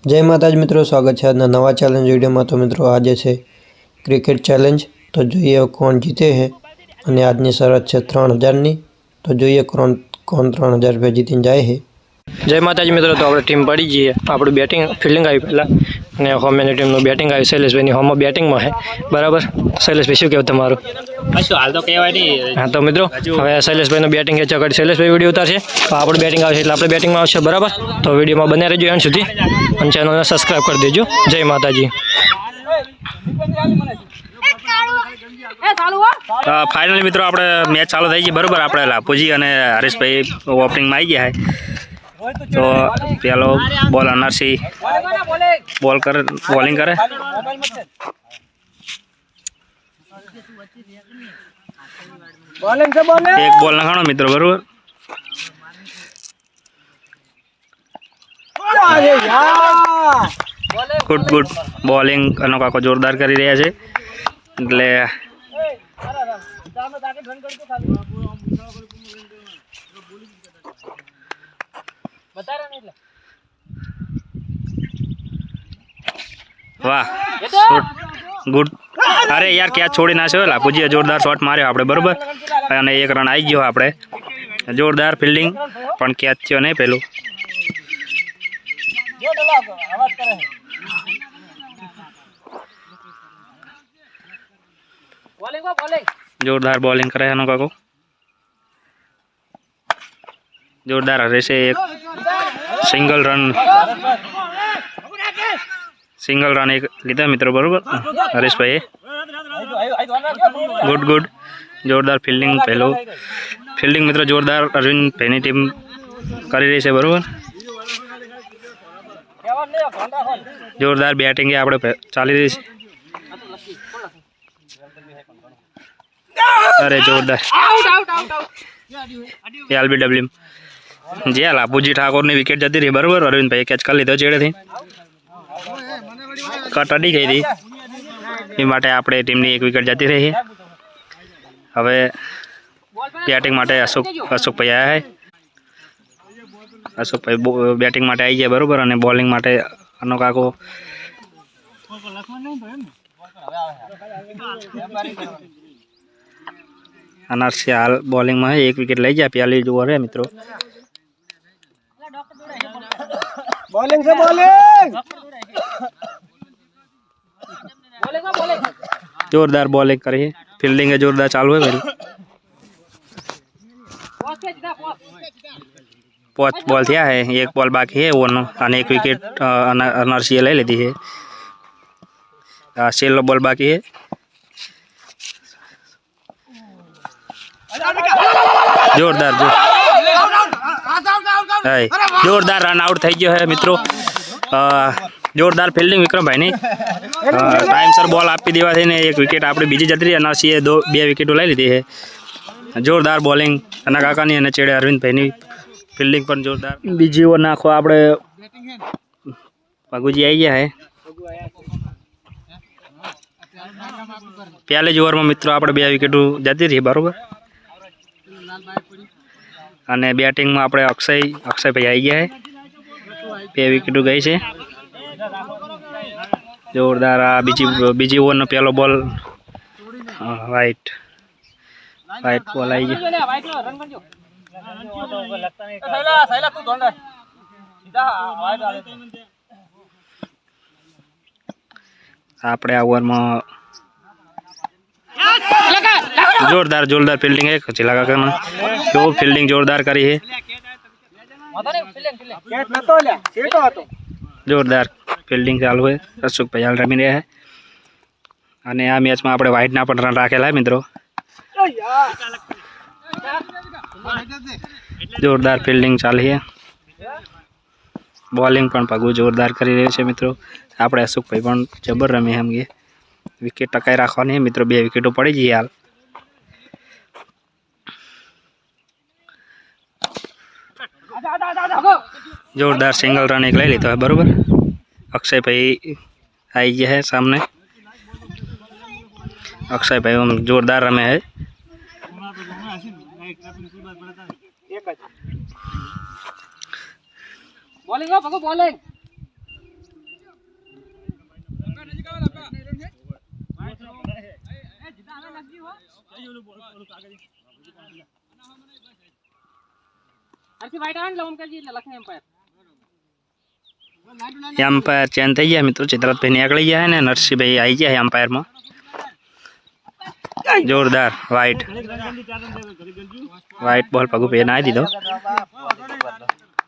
जय माताजी मित्रों, स्वागत है आज नवा चैलेंज वीडियो में। तो मित्रों आज है क्रिकेट चैलेंज। तो જોઈએ કોણ જીતે है અને આજની શરત છે 3000 तो જોઈએ કોણ 3000 રૂપિયા જીતીને જાય है। जय माताजी मित्रों, तो अपनी टीम पड़ी जी है। अपनी बेटिंग फील्डिंग आई पहला ने होमेनी टीम बेटिंग आई। शैलेष भाई होम बेटिंग में है बराबर। शैलेष भाई शू कहू तमारू? हाल तो कहवाय नहीं। हाँ तो मित्रों हवे शैलेष भाई बेटिंग है चकड़ी शैलेष भाई वीडियो उतारशे तो आपणी बेटिंग आवशे एटले आपणे बेटिंग में आवशे बराबर। तो वीडियो में बने रहो एंड सुधी और चैनल ने सब्सक्राइब कर दीजिए। जय माताजी। फाइनली मित्रों આપણે मैच चालू થઈ ગઈ बराबर। આપણે લાપુજી અને હરેશભાઈ ઓપનિંગ માં આવી ગયા है। तो પેલો બોલ અનરસી બોલ કરે બોલિंग करे। एक बॉल नखाणो मित्रों बराबर। गुड गुड बॉलिंग अनो काको जोरदार करी रह्या छे એટલે वाह शॉट गुड। अरे यार क्या छोड़ी ना छो लापूजी जोरदार शॉट मार्यो आपणे बराबर અને એક રન આવી ગયો આપણે। જોરદાર ફિલ્ડિંગ પણ કેચ થયો નહીં પેલું। जोरदार बॉलिंग करे है काको जोरदार हरेशे एक सिंगल रन एक लीधा मित्रों बराबर हरेश भाई। गुड गुड जोरदार फील्डिंग पहलो फील्डिंग मित्रों जोरदार अरविंद भाई टीम करी रही है बराबर। जोरदार बैटिंग है આપણે ચાલી રહી છે। अरे जोरदार एलबीडब्ल्यू जी लापूजी ठाकुर ने विकेट जती रही बराबर। अरविंद भाई कैच कर लीधो चेड़े थी कट अड़ी गई थी ए माटे आपणे टीम की एक विकेट जती रही है। हवे बैटिंग माटे अशोक भाई आया है। अशोक भाई बैटिंग माटे आई गया बराबर और बॉलिंग माटे अनो काको अनरसी हाल बॉलिंग में एक विकेट लई जाए प्याली जो है मित्रों। बॉलिंग से बॉलिंग जोरदार बॉलिंग करी फील्डिंग है जोरदार चालू है भाई। 5 बॉल थिया है एक बॉल बाकी है वो और एक विकेट अनरसी ले लीधी है। छेल्लो बॉल बाकी है। जोरदार जोरदार रन आउट थी गयो है मित्रों। जोरदार फील्डिंग विक्रम भाई टाइम सर बॉल आपी देवा थी ने एक विकेट आपणी बीजी जती रही अनरसीए 2 विकेटों लई लीधी है। जोरदार बॉलिंग अना काकानी अने चेड़े अरविंद भाई फील्डिंग पर जोरदार। बीजी ओवर नाखो आपणे पगुजी आई गया है। पहले ज ओवर में मित्रों आपणे 2 विकेटों जती रही बराबर અને બેટિંગ में આપણે અક્ષય ભાઈ આવી ગયા है। 2 વિકેટો ગઈ છે। જોરદાર આ બીજી ઓવરનો પહેલો બોલ વાઇટ બોલ આવી ગયો। આપણે આ ઓવરમાં जोरदार फील्डिंग है खचीला काका ने जो फील्डिंग जोरदार करी है। जोरदार फील्डिंग चालू है अशोक भाई हाल रमी रह्या है। અને આ મેચ में આપણે વાઇટ ના પણ રન રાખેલા है मित्रों। जोरदार फील्डिंग चाली है बॉलिंग पण पगू जोरदार करी रह्यो छे मित्रों। આપણે अशोक भाई पण जबर रमी हम गे विकेट टकाई राखवानी है मित्रों। 2 विकेटों पड़ी गई हाल। जोरदार सिंगल रन एक ले लीधो है बराबर। अक्षय भाई आई गया है सामने। अक्षय भाई हम जोरदार रमे है। बॉलिंग हो पको बॉलिंग एम्पायर चेंज थी गया मित्रों। चित्रात भाई निकली गया है ने नरसिंह भाई आई गया है एम्पायर में। जोरदार वाइट बॉल पगू पे ना दीदो।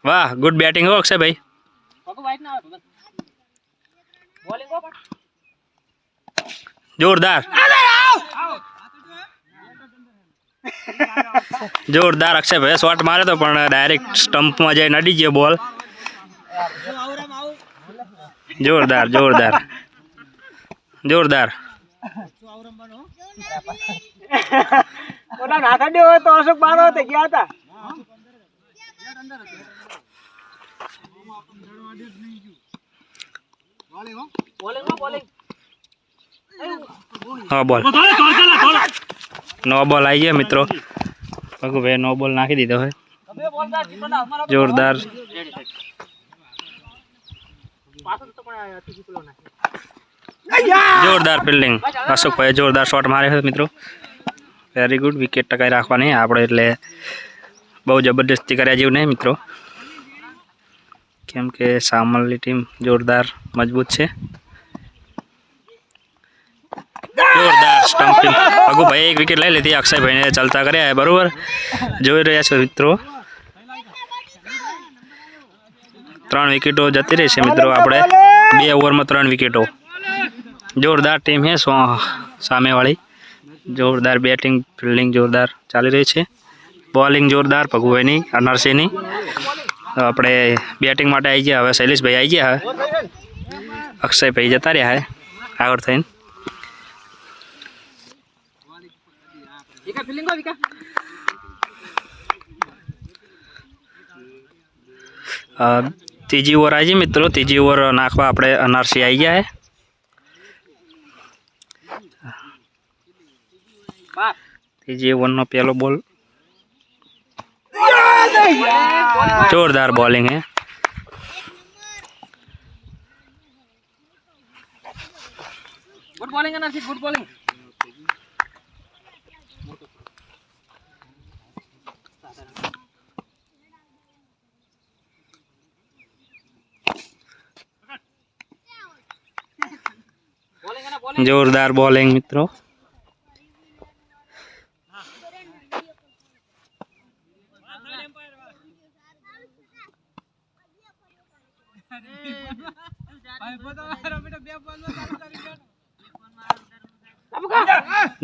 वाह गुड बैटिंग हो अक्षय भाई। जोरदार अक्षय भाई शॉट मारे तो पण डायरेक्ट स्टम्प में जाए नडी गयो बॉल। जोरदार तो अशोक बारो ते गया था। हाँ बॉल नो बॉल आई गया मित्रों। पगू भाई नो बॉल नाखी दीधो है। जोरदार फील्डिंग अशोक भाई जोरदार शॉट मारे है मित्रों। वेरी गुड विकेट टकाई राखवा नहीं आपणे एटले बहु जबरदस्ती कर्या जेवुं नहीं मित्रों। केम के सामलनी टीम जोरदार मजबूत है। जोरदार स्टम्पिंग पगू भाई एक विकेट लई लीधी। अक्षय भाई ने चलता कर्या है बरोबर जोई रह्या छो मित्रों। 3 विकेटों जती रही है मित्रों। आपणे 2 ओवर में 3 विकेटों। जोरदार टीम है सामे वाली। जोरदार बैटिंग फील्डिंग जोरदार चाली रही है। बॉलिंग जोरदार पगुभाई नरसिंह अपने बैटिंग माटे आई गया। हवे शैलेष भाई आई गया है। अक्षय भाई जता रहा है आगळ थईने। तीजी ओवर आई मित्रों। तीजी ओवर नाखवा अपने नरसिंह आई गया है। तीजी ओवर नो पहलो बॉल जोरदार बॉलिंग है। गुड बॉलिंग है नरसिंह गुड बॉलिंग। जोरदार बॉलिंग मित्रों।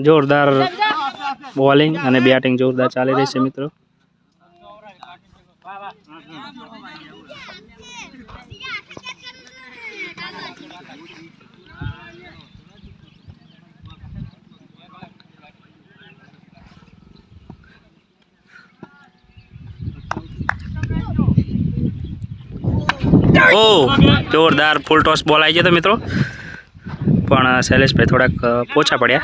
जोरदार बॉलिंग और बैटिंग जोरदार चाली रही है मित्रों। ओ जोरदार फुल टॉस बॉल आई गया तो मित्रों पण शैलेष भाई थोड़ा पोछा पड़ा।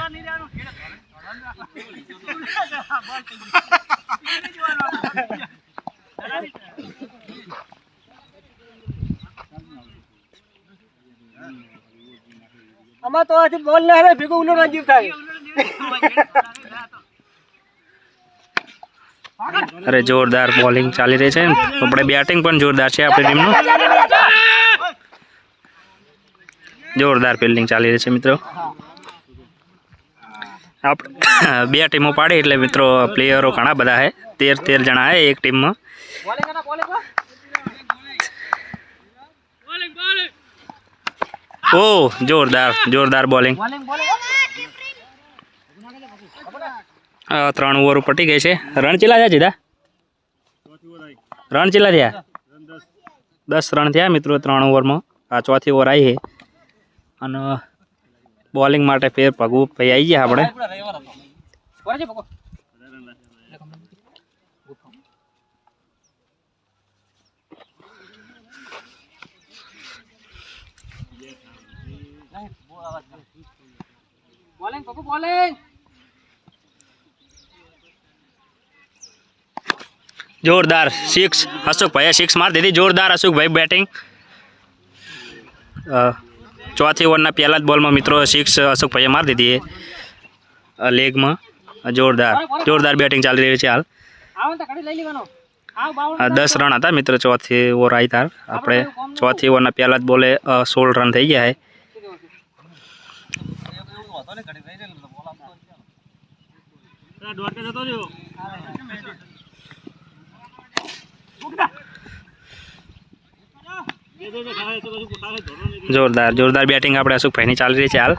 आमा तो आज बॉल ना है भीगो उलो राजीव थाय। अरे जोरदार बॉलिंग चाली रही है। अपने बैटिंग पण जोरदार है अपनी टीम नो। जोरदार फील्डिंग चाली रही है मित्रों। आप 2 टीमों पाड़ी एटले मित्रों प्लेयरों घणा बधा है। 13 जना है एक टीम में। ओ जोरदार बॉलिंग। 3 ओवर पटी गई है। रन चेला थया जीधा रन चेला थया 10 रन थया मित्रों 3 ओवर में। आ चौथी ओवर आई है अने बॉलिंग माटे फेर पगू भाई आई गया अपने। बॉलिंग पप्पू बॉलिंग जोरदार 6 अशोक भाई 6 मार दी। जोरदार अशोक भाई बैटिंग। चौथी ओवर पहला बॉल में मित्रों 6 अशोक भाई मार दी है। લેગમાં જોરદાર બેટિંગ ચાલી રહી છે હાલ. 10 રન હતા મિત્રો ચોથી ઓવર આવી તાર. આપણે ચોથી ઓવરના પહેલા જ બોલે 16 રન થઈ ગયા છે. જોરદાર બેટિંગ આપણે અશોકભાઈની ચાલી રહી છે હાલ.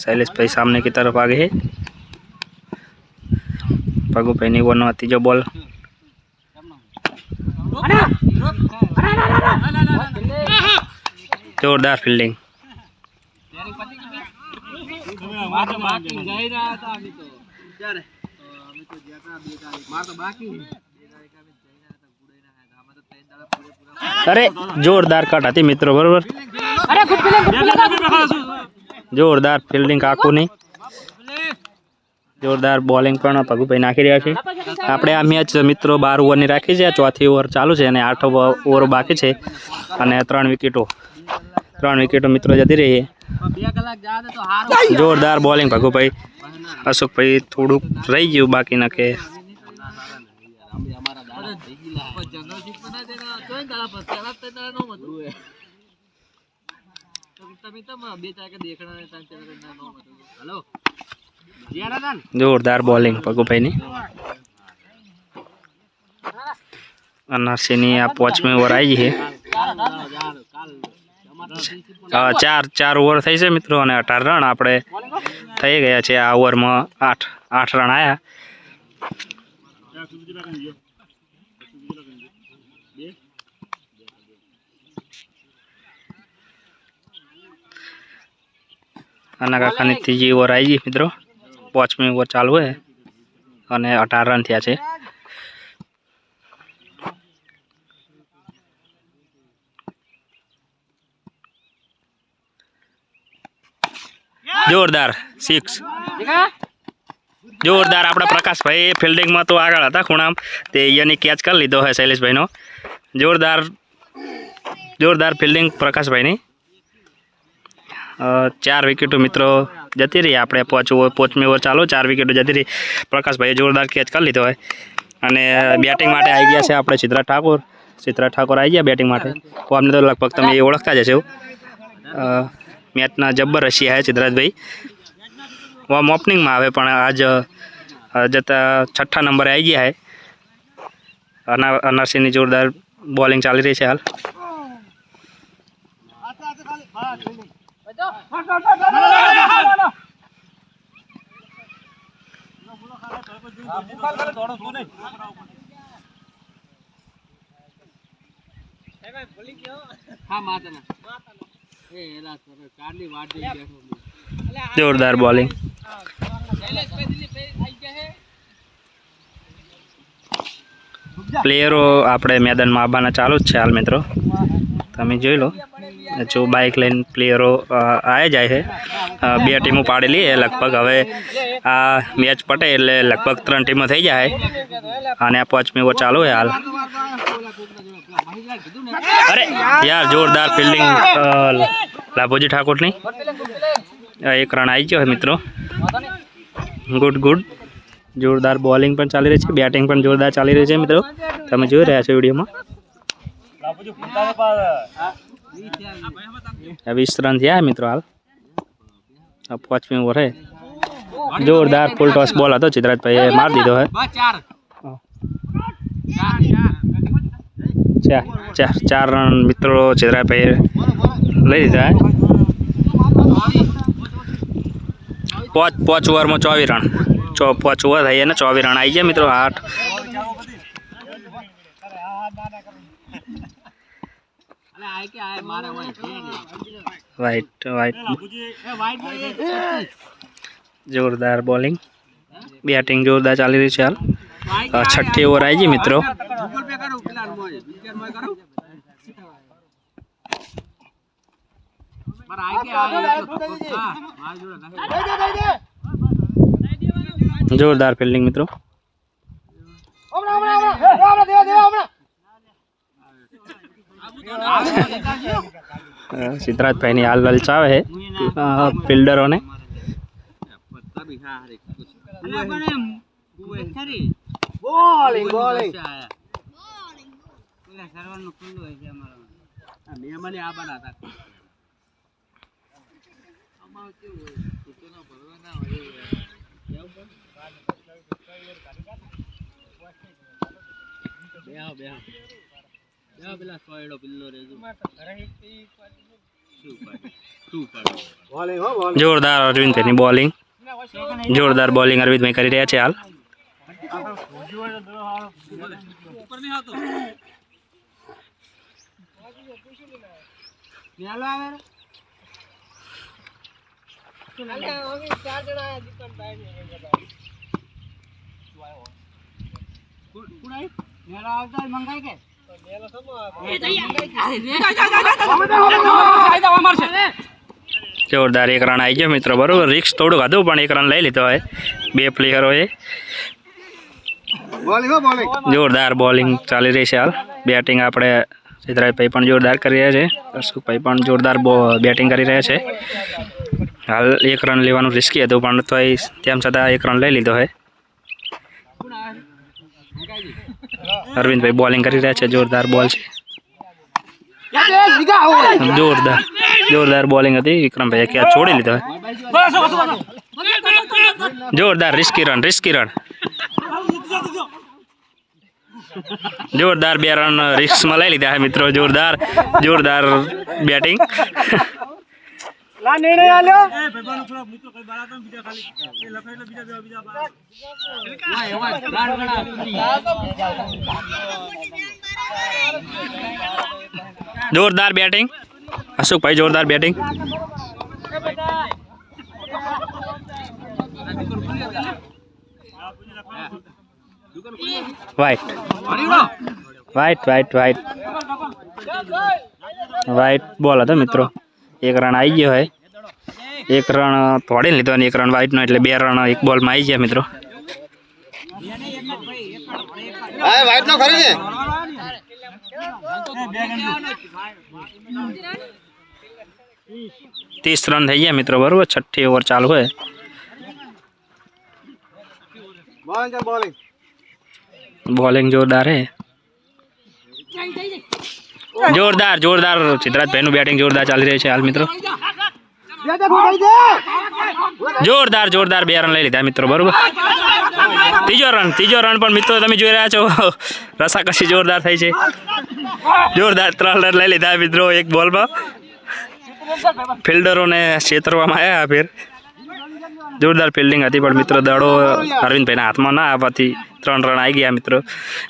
शैलेशभाई सामने की तरफ आगे है. पगुभाई ने वो तीजो बॉल. जोरदार फील्डिंग. अरे जोरदार कट थी मित्रों बराबर. जोरदार फील्डिंग काकूनी. जोरदार बॉलिंग पण पगुभाई नाखी रह्या छे. आपणे आ मैच मित्रों 12 ओवरनी राखी छे. चौथी ओवर चालू छे अने 8 ओवर बाकी छे अने 3 विकेटो मित्रों जती रही है. जोरदार बॉलिंग पगुभाई. अशोकभाई थोड़ू रही गयुं बाकी न के जोरदार बॉलिंग पगुभाई नी. अनारसी आ 5મી ओवर आई है. 4 ओवर थई छे मित्रों अने 18 रन आपणे थई गया छे. आ ओवर में 8 रन आया. अन्ना काका ने तीजी ओवर आई गई मित्रों. 5મી ओवर चालू है और 18 रन थया छे. जोरदार 6. जोरदार अपना प्रकाश भाई फील्डिंग में तो आगळ हता खूणा ते यानी कैच कर लीधो है शैलेश भाई नो. जोरदार फील्डिंग प्रकाश भाई नी. 4 विकेटों मित्रों जती रही. आपणे 5મી ओवर चालू 4 विकेटों जती रही. प्रकाश भाई जोरदार कैच कर लीधो है अने बेटिंग माटे आई गया है आपणे चित्रा ठाकुर आई गया बेटिंग माटे. आपने तो लगभग तमे ओळखता ज छो. मैचना जब्बर रशिया है सिद्धराज भाई. वह ओपनिंग में आवे पण आज जता 6ठा नंबर आई गया है. अनारसी जोरदार बॉलिंग चाली रही है हाल. जोरदार बॉलिंग. प्लेयरों आपणे मैदान में आववाना चालू ज छे हाल मित्रों. तमे जोई लो जो बाइक लईने प्लेयरों आए जाए है. 2 टीमों पाड़ेली है लगभग. हवे आ मैच पटे एटले लगभग 3 टीमों थई जाए अने आ 5મી ओवर चालू है हाल. अरे यार जोरदार फील्डिंग लाभोजी ठाकुर नी. 1 रन आई गयो है मित्रों. गुड. जोरदार बॉलिंग पण चाली रही है. बैटिंग पण जोरदार चाली रही है मित्रों. तमे जोई रह्या छो विडियो में. 20 रन थया है मित्रों हाल. अब 5મી ओवर है. जोरदार फुल टॉस बॉल હતો चित्राज भाई मार दीधो है. 4 रन मित्रों चित्राज भाई लई लीधा है. 5 ओवर में 24 रन. 5 ओवर थी 24 रन आई गया मित्रों. 8 वाइट. जोरदार बॉलिंग. बैटिंग जोरदार चाली रही है हाल. 6ठी ओवर आई गई मित्रों. जोरदार फील्डिंग मित्रों. सिद्धराज भाई ने हाल ललचावे है फील्डरों ने. બોલિંગ બોલિંગ બોલિંગ હો બોલિંગ જોરદાર અરવિંદભાઈની બોલિંગ, જોરદાર બોલિંગ અરવિંદભાઈ કરી રહ્યા છે હાલ. જોરદાર એક રન આવી ગયો મિત્રો, બરોબર. રિક્સ થોડુંક હતું પણ એક રન લઈ લીધો હોય બે પ્લેયરોએ. બોલિંગ હો બોલિંગ જોરદાર બોલિંગ ચાલી રહી છે હાલ. બેટિંગ આપણે સિદ્ધરાજભાઈ પણ જોરદાર કરી રહ્યા છે, હર્ષુભાઈ પણ જોરદાર બેટિંગ કરી રહ્યા છે હાલ. એક રન લેવાનું રિસ્કી હતું પણ તો તેમ છતાં એક રન લઈ લીધો હોય. અરવિંદભાઈ બોલિંગ કરી રહ્યા છે, જોરદાર બોલ છે, જોરદાર જોરદાર બોલિંગ હતી. વિક્રમભાઈએ કેચ છોડી લીધો હોય. જોરદાર રિસ્કી રન, રિસ્કી રન, જોરદાર બે રન રિસ્કમાં લઈ લીધા છે મિત્રો. જોરદાર જોરદાર બેટિંગ. લા નિર્ણય આલ્યો જોરદાર બેટિંગ અશોકભાઈ, જોરદાર batting. White white white white white બોલ હતો મિત્રો. એક રન આવી ગયો હોય, એક રન તોડી લીધો અને એક રન વાઇટનો, એટલે બે રન એક બોલમાં આવી ગયા મિત્રો. વાઇટ નો ખરી ને 30 રન થઈ ગયા મિત્રો, બરોબર. 6ઠ્ઠી ઓવર ચાલુ હોય. બોલિંગ બોલિંગ બોલિંગ જોરદાર હે, જોરદાર જોરદાર. સિદ્ધરાજભાઈનું બેટિંગ જોરદાર ચાલી રહ્યું છે હાલ મિત્રો. જોરદાર જોરદાર બે રન લઈ લીધા મિત્રો, બરોબર. ત્રીજો રન પણ મિત્રો તમે જોઈ રહ્યા છો, રસાકસી જોરદાર થઈ છે. જોરદાર 3 રન લઈ લીધા મિત્રો એક બોલમાં. ફિલ્ડરોને છેતરવામાં આવ્યા ફેર. જોરદાર ફિલ્ડિંગ હતી પણ મિત્રો દડો અરવિંદભાઈના હાથમાં ના આવવાથી 3 રન આવી ગયા મિત્રો.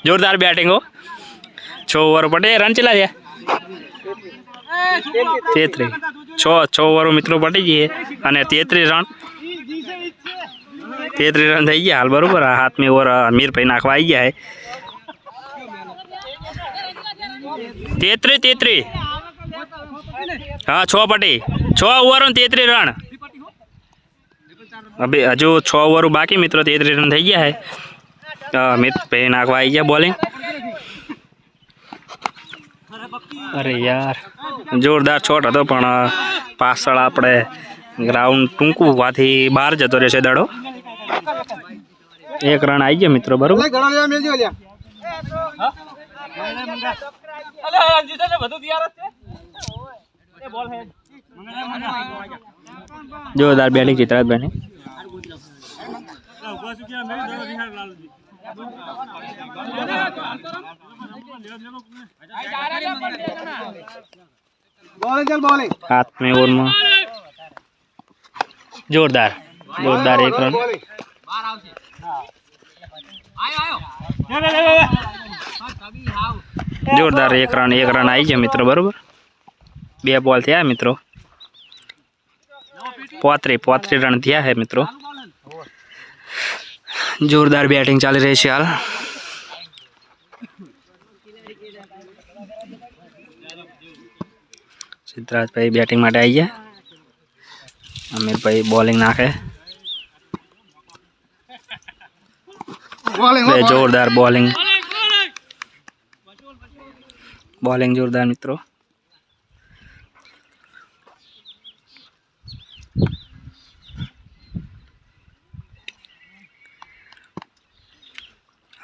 જોરદાર બેટિંગો. 6 ઓવર પટે રન ચેલા છે 33. 6 ઓવરો મિત્રો પટી જઈએ અને 33 રન થઈ ગયા હાલ, બરોબર. હાથમી ઓવર અમીરભાઈ નાખવા આવી ગયા હે. 33. હા 6 પટી, 6 ઓવરો 33 રન. હવે હજુ 6 ઓવરો બાકી મિત્રો, 33 રન થઈ ગયા હે. અમિતભાઈ નાખવા આવી ગયા બોલિંગ. અરે યાર જોરદાર શોટ હતો પણ પાછળ આપણે ગ્રાઉન્ડ ટૂંકું હોવાથી બહાર જતો રહેશે દડો. એક રન આવી ગયો મિત્રો, બરોબર. જોરદાર બેટિંગ ચિત્રાજભાઈની. હાથમી ઓવરમાં જોરદાર જોરદાર એક રન. જોરદાર એક રન આવી ગયા મિત્રો, બરોબર. 2 બોલ થયા મિત્રો, 35 રન થયા હે મિત્રો. જોરદાર બેટિંગ ચાલી રહી છે હાલ. સિદ્ધરાજભાઈ બેટિંગ માટે આવી ગયા. અમીરભાઈ બોલિંગ નાખે. જોરદાર બોલિંગ જોરદાર મિત્રો.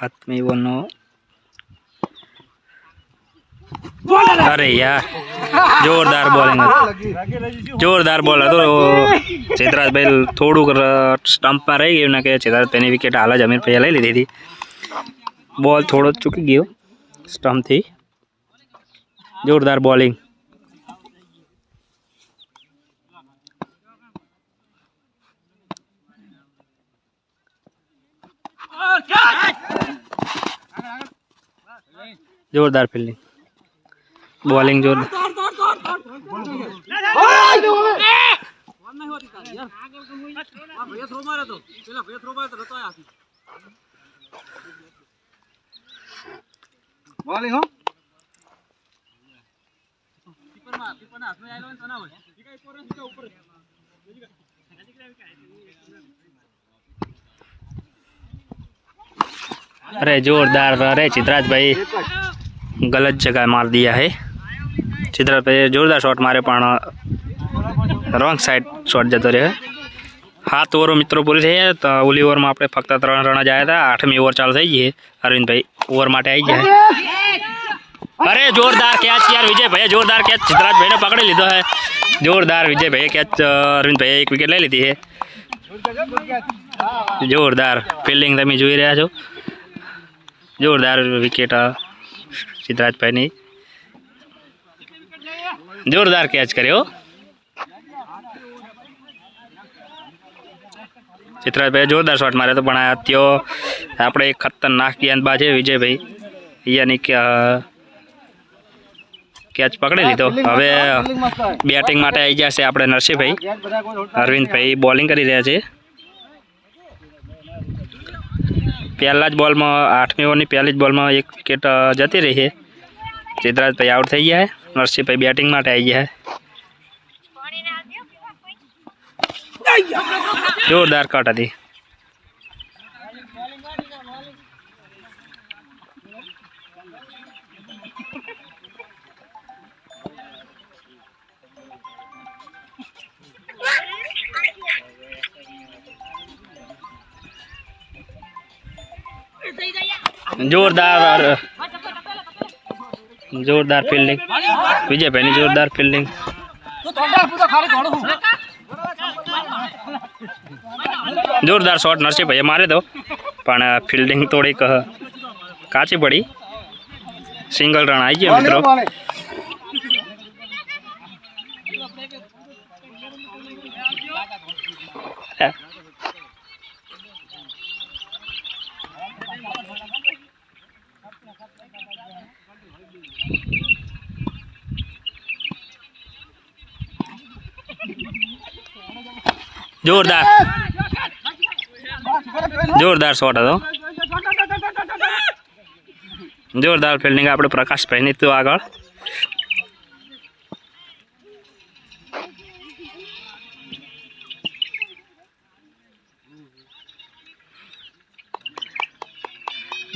आत्मी बोलनो अरे यार जोरदार बॉलिंग जोरदार बॉल तो चित्राज भाई थोड़ू स्टम्प में रही गयु कि चित्राज भाई विकेट हाल ज अमीर भाई लई लीधी थी बॉल थोड़ो चूकी गयो स्टम्प थी जोरदार बॉलिंग जोरदार फील्डिंग बॉलिंग जोरदार बॉलिंग हो अरे जोरदार अरे चित्राज भाई गलत जगह मार दिया है चित्राज भाई जोरदार शॉट मारे पण रॉन्ग साइड शॉट जतो रहे 7 ओवरों मित्रों पूरी थी है तो ओली ओवर में आपणे फक्त 3 रन ज आया था 8मी ओवर चालू थी है अरविंद भाई ओवर माटे आई गया अरे जोरदार कैच यार विजय भाई जोरदार कैच चित्राज भाई ने पकड़ी लीधो है जोरदार विजय भाई कैच अरविंद भाई एक विकेट ले लीधी है जोरदार फील्डिंग तमे जोई रह्या छो जोरदार विकेट चित्राज भाई ने जोरदार कैच कर्यो चित्राज भाई जोरदार शॉट मारे तो पण त्यो आपणे एक खतरनाक गेंदबाज है विजय भाई यानी कि कैच पकड़ी लीधो हवे बेटिंग माटे आई जशे आपणे नरसिंह भाई अरविंद भाई बॉलिंग करी रह्या छे पहला ज बॉल में 8मी ओवर पहली ज बॉल में एक विकेट जती रही है चित्राज भाई आउट थी गया है नरसिंह भाई बेटिंग माटे आई गया है जोरदार कट थी जोरदार जोरदार फील्डिंग विजय भाई ने जोरदार फील्डिंग जोरदार शॉट नरसिंह भाई मारे दो पण फील्डिंग थोड़ी काची पड़ी सिंगल रन आई गया मित्रों जोरदार जोरदार शॉट है तो जोरदार फील्डिंग आपणे प्रकाश भाई ने तो आगळ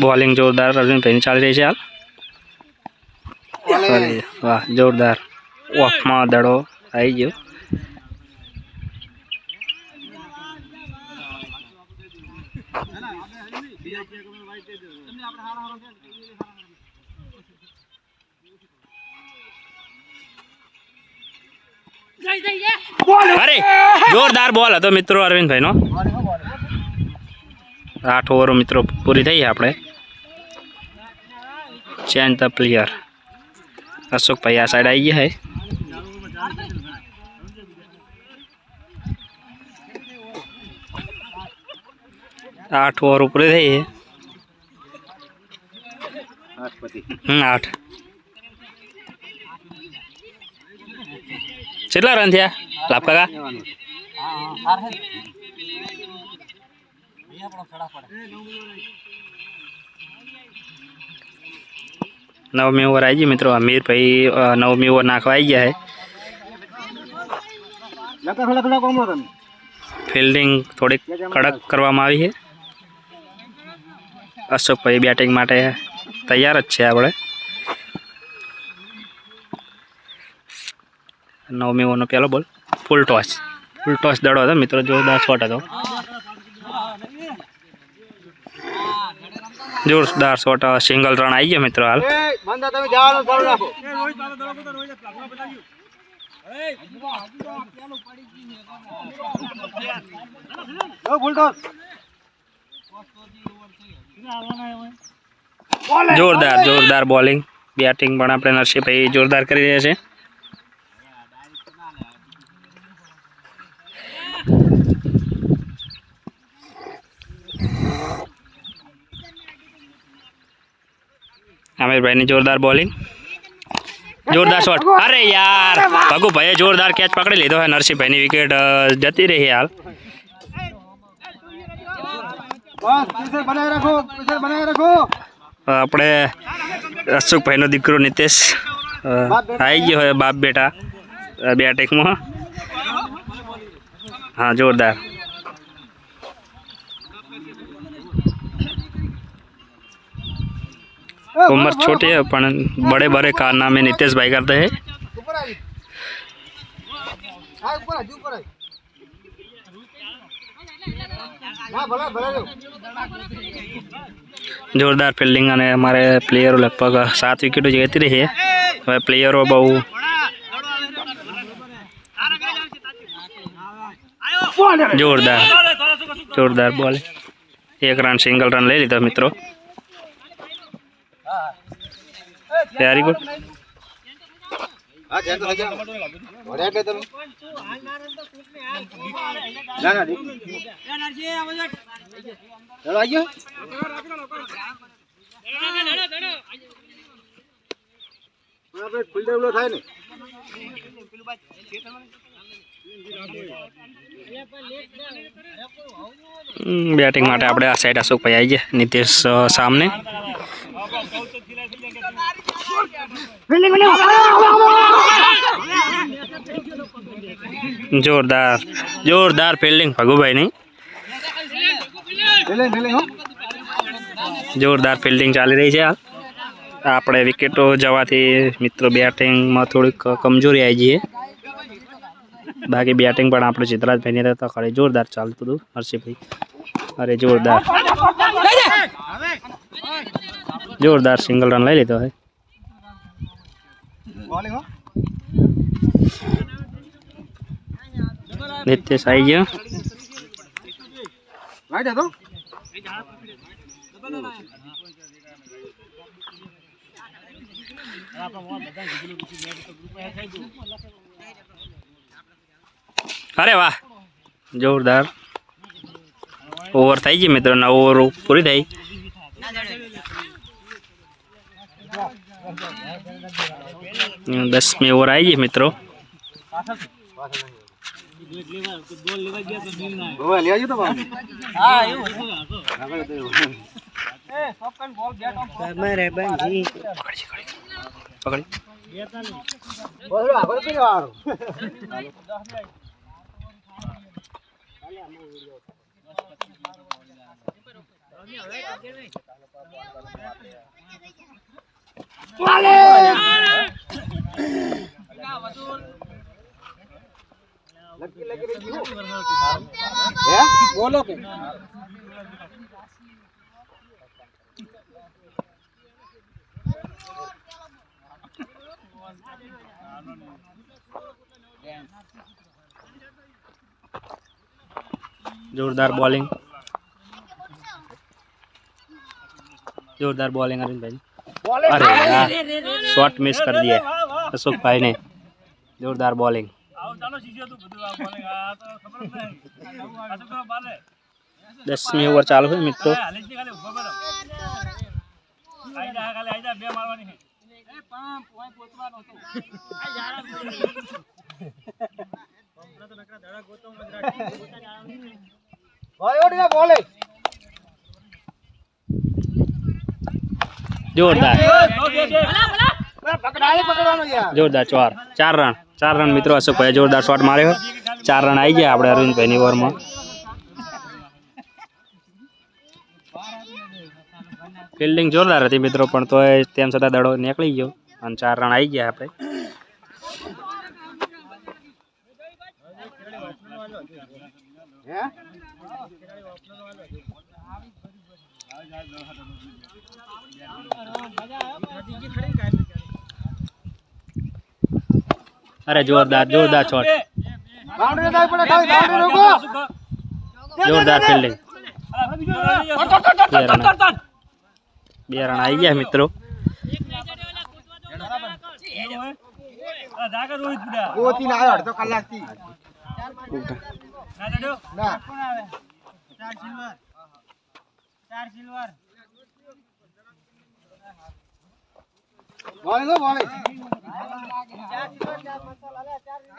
बॉलिंग जोरदार अरविंद भाई चाली रही है हाल अरे वाह जोरदार ऑफ में दड़ो आई गयो अरे जोरदार बॉल હતો મિત્રો અરવિંદ ભાઈ નો 8 ઓવરો મિત્રો પૂરી થઈ આપણે ચેન્જ ધ પ્લેયર अशोक भाई आ साइड आई गया है आठ ओवर ऊपर थे 8 કેટલા રન થયા લાભ કાકા 9મી ओवर आई गई मित्रों अमीर भाई 9મી ओवर नाखवा आई गया है फील्डिंग थोड़ी कड़क करवामां आवी है अशोक भाई बेटिंग माटे तैयार ज छे आपणे 9મી ओवर पहलो बॉल फूल टॉस दड़ो हतो मित्रों जोरदार शॉट हतो જોરદાર શોટ સિંગલ રન આવી ગયો મિત્રો હાલ બંધા તમે જવાનું ચાલુ રાખો જોરદાર બોલિંગ બેટિંગ પણ આપણે નરસિંહભાઈ જોરદાર કરી રહ્યા છે આમિરભાઈની જોરદાર બોલિંગ જોરદાર શોટ અરે યાર ભગુભાઈએ જોરદાર કેચ પકડી લીધો છે નરસિંહભાઈની વિકેટ જતી રહી હાલ આપણે અશોકભાઈનો દીકરો નિતેશ આવી ગયો હોય બાપ બેટા બેટિંગમાં हाँ जोरदार उम्र छोटी है पर बड़े बड़े कारनामे नितेश भाई करते हैं जोरदार फील्डिंग અને અમારે પ્લેયરો લગભગ 7 વિકેટો જીતી રહી છે હવે પ્લેયરો બહુ जोरदार बॉल एक रन सिंगल रन ले लीधा मित्रों वेरी गुड बैटिंग माटे आपणे आ साइड अशोक भाई आई गए नितेश सामने जोरदार फील्डिंग भगू भाई नहीं जोरदार फील्डिंग चाली रही है आपणे विकेटो जवाथी मित्रों बैटिंग में थोड़ी कमजोरी आई जाए बाकी बैटिंग पण आपणे चित्राज भाई ने तो खड़ी जोरदार चालतुं हतुं हर्षित भाई अरे जोरदार सिंगल रन लई लीधो है नितेश आई गया अरे वाह जोरदार ओवर थी गई मित्रों 9 ओवर पूरी थी 10મી ओवर आई गई मित्रों पकड़ी बोलो के जोरदार बॉलिंग अरविंद भाई अरे यार शॉट मिस कर दिया अशोक भाई ने जोरदार बॉलिंग 10મી ओवर चालू है मित्रों जोरदार 4 रन मित्रों अशोक भाई जोरदार शॉट मारे 4 रन आई गया अपने अरविंद भाई ओवर में फील्डिंग जोरदार थी मित्रों पण तो तेम छतां दड़ो निकली गयो अने 4 रन आई गया आपणे अरे जोरदार जोरदार शॉट जोरदार फील्डिंग 2 रन आई गया मित्रों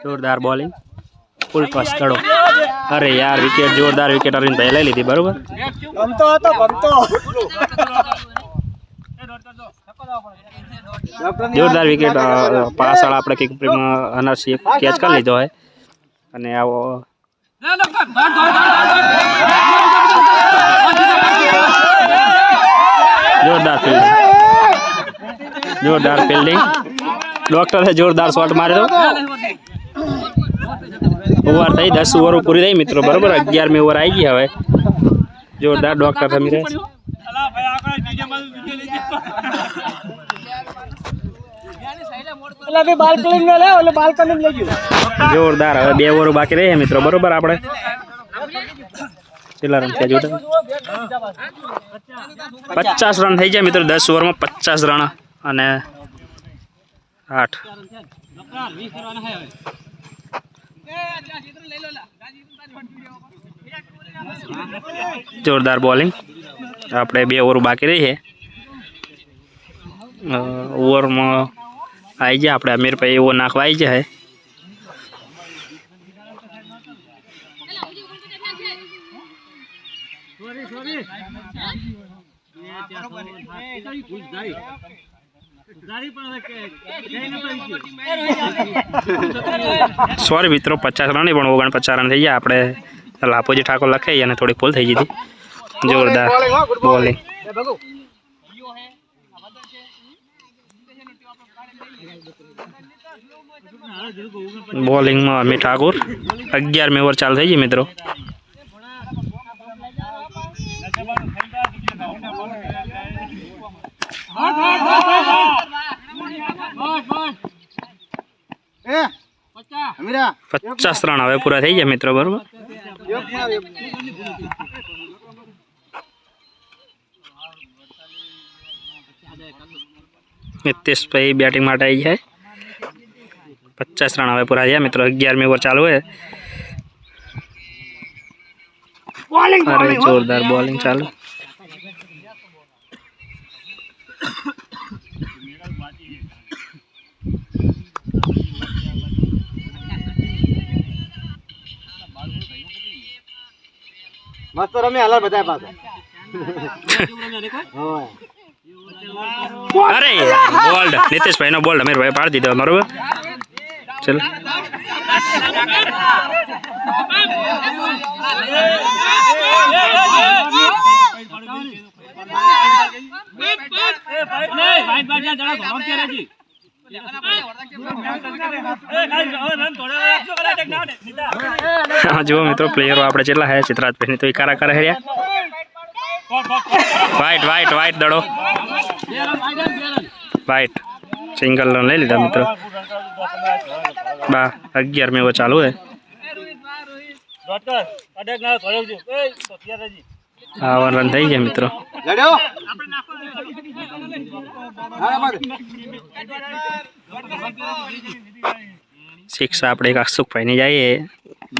जोरदार बॉलिंग फुल टॉस करो अरे यार विकेट जोरदार विकेट अरविंद भाई ली थी बराबर जोरदार विकेट पास वाला આપણે અનર્સી કેચ કરી લીધો है અને આવો जोरदार फील्डिंग डॉक्टर है जोरदार शॉट मारे तो ओवर थी 10 ओवर पूरी थी मित्रों बराबर 11મી ओवर आई गई हवे जोरदार डॉक्टर था मेरे जोरदार हवे 2 ओवर बाकी रही है मित्रों बराबर आपणे चला रन क्या जोटा 50 रन थी जाए मित्रों 10 ओवर में 50 रन અને 8 जोरदार बॉलिंग આપણે 2 ओवर बाकी रही है ओवर में आई जाए આપણે अमीर भाई वो नाखवा आई जाए सॉरी मित्रों 50 रन पण 49 रन थी गया आपणे लापोजी ठाकुर लखाई अने थोड़ी भूल थी गई थी जोरदार बॉलिंग बॉलिंग में अमित ठाकुर 11મી ओवर चालू थी गई मित्रों पचास रन हवे पूरा थी गया मित्रों बराबर नितेश भाई बैटिंग माटे आई है 50 रन हवे पूरा थया मित्रों 11મી ओवर चालू है अरे जोरदार बॉलिंग चालू मस्त रमे हला बताए पास अरे बोल्ड नितेश भाई नो बोल्ड अमीर भाई पाड़ दीधो बराबर चल हाँ जो मित्रों प्लेयरो आपणे चेटला है चित्राज भाई तो इकारा करे हरिया वाइट वाइट वाइट दड़ो वाइट सिंगल रन ले लीधा मित्रों 11મી ओवर चालू है 1 रन थी गया मित्रों सिक्स आपणे अशोक भाई ने जाइए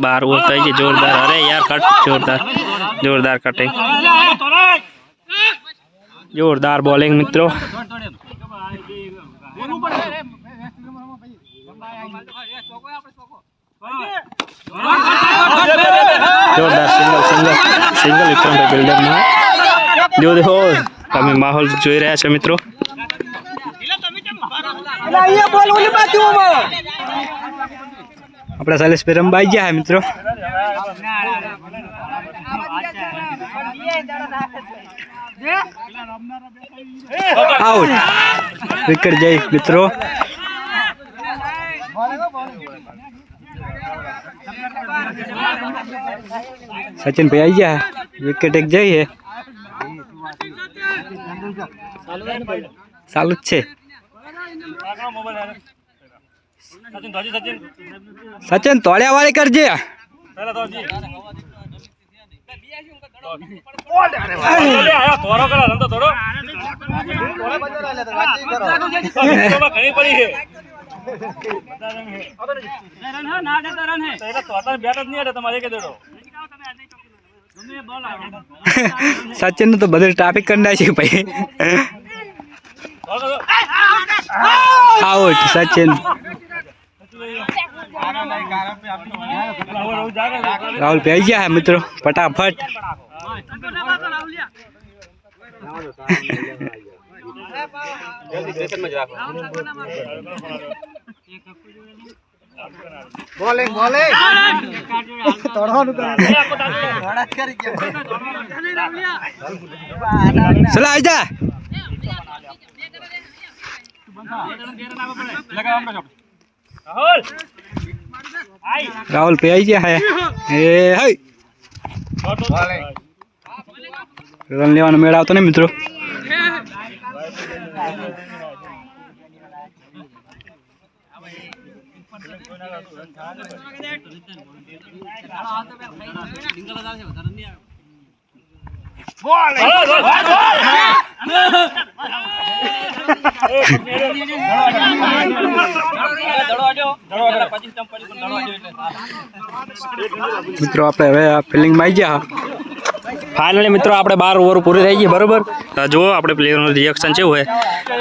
12 ओवर थी गई जोरदार अरे यार कट जोरदार जोरदार कटिंग जोरदार बॉलिंग मित्रों जोरदार सिंगल सिंगल सिंगल विक्रम भाई बिल्डर में जो देखो તમે માહોલ જોઈ રહ્યા છો મિત્રો આપણા શૈલેષભાઈ રમવા આવી ગયા મિત્રો आउट विकेट जाए मित्रों सचिन भाई आई गया विकेट एक जाए है चालू छे સચિન તોડ્યા વાળી કરજે. સચિન નું તો બધું ટ્રાફિક કરી નાખ્યું ભાઈ. આઉટ સચિન. રાહુલ પી ગયા હે મિત્રો ફટાફટ. બોલિંગ બોલિંગ ચલા આવી જા. રાહુલ પે આવી ગયા હે. રન લેવાનો મેળ આવતો ને મિત્રો. મિત્રો આપણે હવે ફિલ્ડિંગમાં આવી ગયા. ફાઇનલી મિત્રો આપણે 12 ઓવર પૂરી થઈ ગઈ બરોબર. જુઓ આપણે પ્લેયરનું રિએક્શન કેવું હોય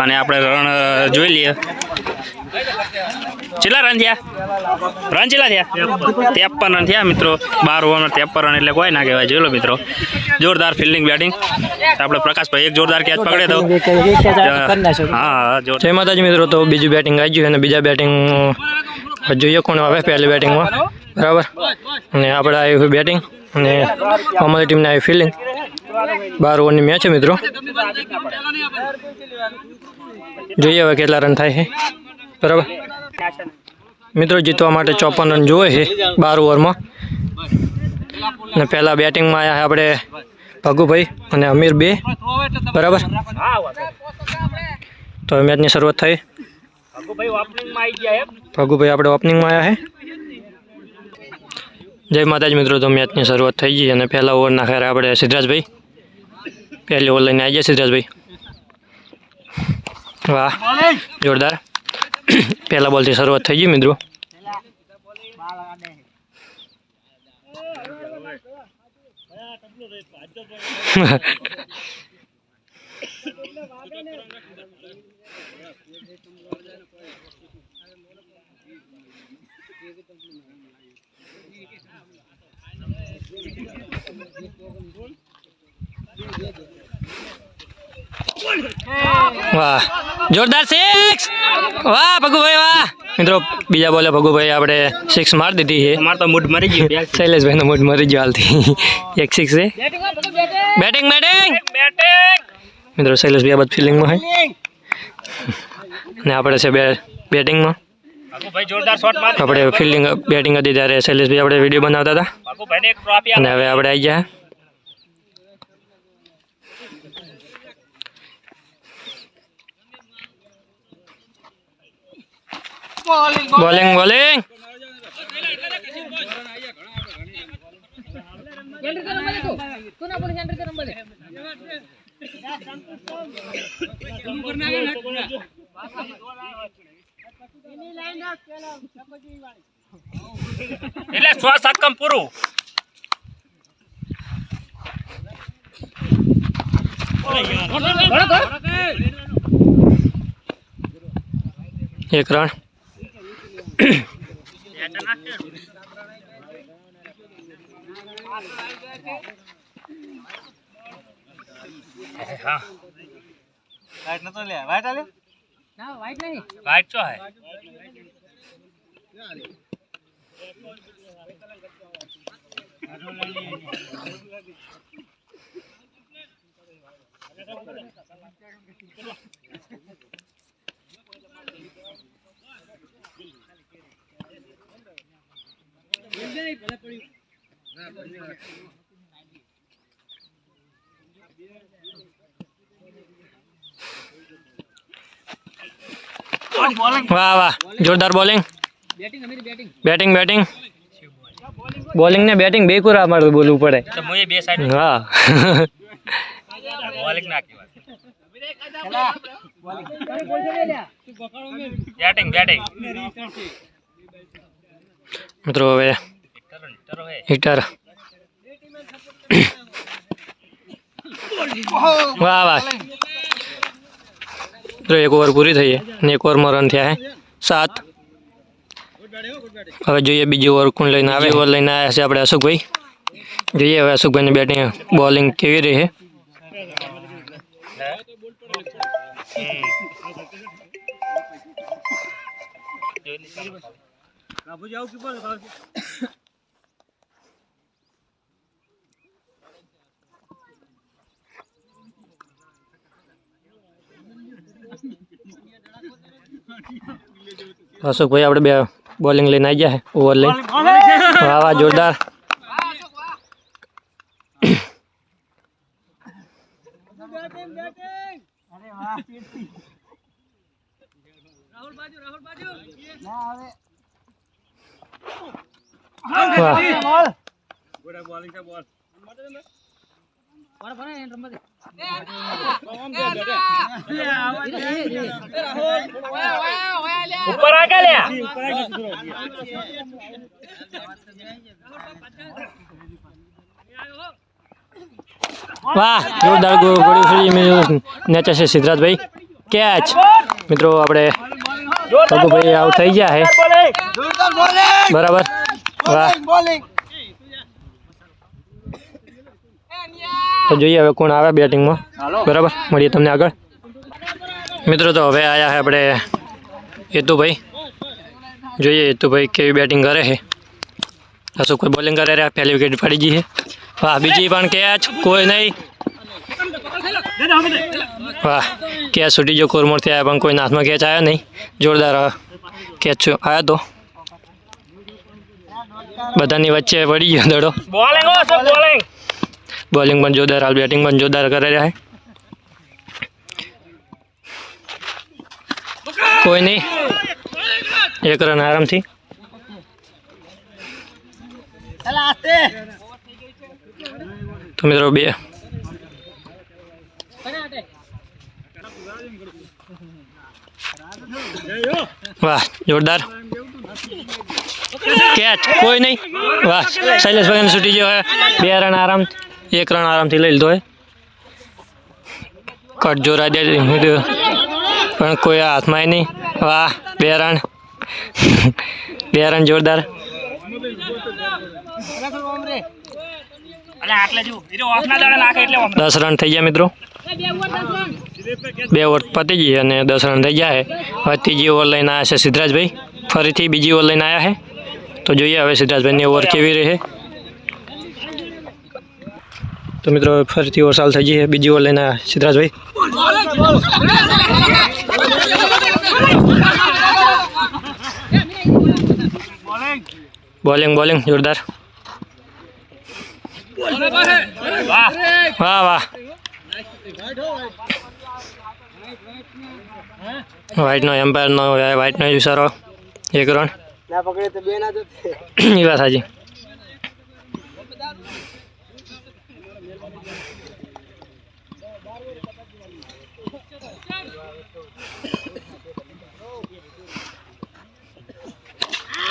અને આપણે રન જોઈ લઈએ. કેટલા રન થયા? રન કેટલા થયા? 53 રન થયા મિત્રો. 12 ઓવરમાં 53 રન એટલે કોઈ ના કહેવાય. જોઈ લો મિત્રો, જોરદાર ફિલ્ડિંગ બેટિંગ. આપણે પ્રકાશભાઈ એક જોરદાર કેચ પકડે તો હા. જય માતાજી મિત્રો. તો બીજું બેટિંગ આવી ગયું અને બીજા બેટિંગ જોઈએ કોણ આવે પહેલી બેટિંગમાં બરાબર. અને આપણે આવી બેટિંગ અને અમારી ટીમને આવી ફિલ્ડિંગ. 12 ઓવરની મેચ છે મિત્રો. જોઈએ હવે કેટલા રન થાય છે બરાબર. મિત્રો જીતવા માટે 54 રન જોઈએ છે 12 ઓવરમાં. અને પહેલાં બેટિંગમાં આવ્યા આપણે ભગુભાઈ અને અમીર 2 બરાબર. તો મેચની શરૂઆત થઈ. ભગુભાઈ આપણે ઓપનિંગમાં આવ્યા છે. જય માતાજી મિત્રો. તો મેચની શરૂઆત થઈ ગઈ અને પહેલા ઓવર નાખ્યા આપણે સિદ્ધરાજભાઈ. પહેલી ઓવર લઈને આવી ગયા સિદ્ધરાજભાઈ. વાહ જોરદાર. પહેલા બોલથી શરૂઆત થઈ ગઈ મિત્રો. વાહ જોરદાર 6. વાહ ભગુભાઈ વાહ. મિત્રો બીજા બોલે ભગુભાઈ આપણે 6 મારી દીધી છે. અમાર તો મૂડ મરી ગયો. શૈલેષભાઈ નો મૂડ મરી ગયો હાલથી. 1 6 છે. બેટિંગ બેટિંગ મિત્રો. શૈલેષભાઈ આ બાદ ફિલ્ડિંગમાં હોય અને આપણે છે બેટિંગમાં. આપણે ફિલ્ડિંગ બેટિંગ હતી ત્યારે શૈલેષભાઈ આપણે વિડીયો બનાવતા હતા અને હવે આપણે આવી ગયા. બોલિંગ બોલિંગ એટલે 6 કમ પૂરું. એક રન. વાઈટ નતો લે. વાઈટ આલે ના. વાઈટ નહીં. વાઈટ તો હે. વાહ વાહ જોરદાર બોલિંગ. બેટિંગ બેટિંગ બોલિંગ ને બેટિંગ બે કુરા અમારે બોલવું પડે તો હું એ બે સાઈડ હા બોલિંગ નાખી બેટિંગ બેટિંગ મિત્રો હવે હિટર વાહ વાહ મિત્રો એક ઓવર પૂરી થઈ અને એક ઓવરમાં રન થયા હે 7 હવે જોઈએ બીજી ઓવર કોણ લઈને આવે ઓવર લઈને આવ્યા છે આપણે અશોકભાઈ જોઈએ હવે અશોકભાઈની બેટિંગ બોલિંગ કેવી રહી છે અશોકભાઈ આપણે બે બોલિંગ લઈને આવી ગયા છે ઓવર લઈને વાહ વાહ જોરદાર વાહ ઉપર આગળ લ્યા વાહ જોરદાર ગોળી નેચે છે સિદ્ધાર્થભાઈ કેચ મિત્રો આપણે રઘુભાઈ આઉટ થઈ ગયા છે બરાબર વાહ તો જોઈએ હવે કોણ આવે બેટિંગમાં બરાબર મળીએ તમને આગળ મિત્રો તો હવે આવ્યા છે આપણે હેતુભાઈ જોઈએ હેતુભાઈ કેવી બેટિંગ કરે છે અશોકભાઈ બોલિંગ કરે રહ્યા પહેલી વિકેટ પડી ગઈ છે વાહ બીજી પણ કેચ કોઈ નહીં વાહ કેચ છૂટી ગયો કોરમોરથી આવ્યા પણ કોઈ હાથમાં કેચ આવ્યો નહીં જોરદાર કેચ આવ્યો તો બધાની વચ્ચે પડી ગયો દડો બોલિંગ બોલિંગ બોલિંગ પણ જોરદાર હાલ બેટિંગ પણ જોરદાર કરી રહ્યા છે કોઈ નહીં એક રન આરામથી તો મિત્રો બે વાહ જોરદાર કેચ કોઈ નહીં વાહ શૈલેષભાઈ છૂટી ગયો બે રન આરામ એક રન આરામથી લઈ લીધો કટ જોરા દે પણ કોઈ હાથમાં નહીં વાહ બે રન જોરદાર 10 રન થઈ ગયા મિત્રો 2 ઓવર પતી ગઈ અને 10 રન થઈ ગયા છે હવે ત્રીજી ઓવર લઈને આવ્યા છે સિદ્ધરાજભાઈ ફરીથી બીજી ઓવર લઈને આવ્યા છે તો જોઈએ હવે સિદ્ધરાજભાઈની ઓવર કેવી રહે તો મિત્રો ફરીથી ઓવર ચાલુ થઈ ગઈ છે બીજી ઓવર લઈને આવ્યા સિદ્ધરાજભાઈ બોલિંગ જોરદાર વાહ વાહ વ્હાઇટનો એમ્પાયરનો વ્હાઇટનો ઇશારો એક રન એ વાત સાચી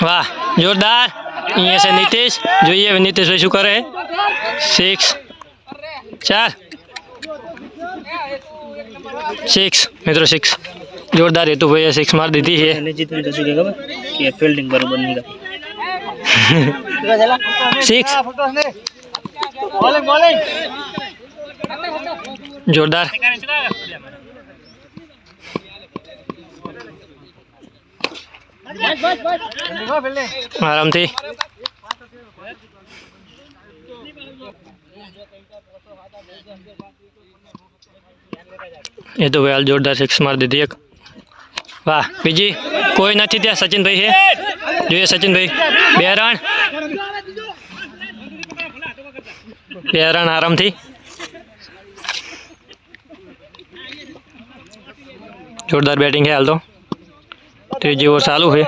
વાહ જોરદાર અહીંયા છે નીતિશ જોઈએ નીતિશભાઈ શું કરે 6 મિત્રો 6 જોરદાર હેતુભાઈએ 6 માર દીધી છે ફિલ્ડિંગ બરોબર નહીં 6 જોરદાર આરામથી એ તો ભાઈ જોરદાર 6 માર દીધી એક વાહ બીજી કોઈ નથી ત્યાં સચિનભાઈ છે જોઈએ સચિનભાઈ 2 રન આરામથી જોરદાર બેટિંગ છે હાલ તો ત્રીજી ઓવર ચાલુ છે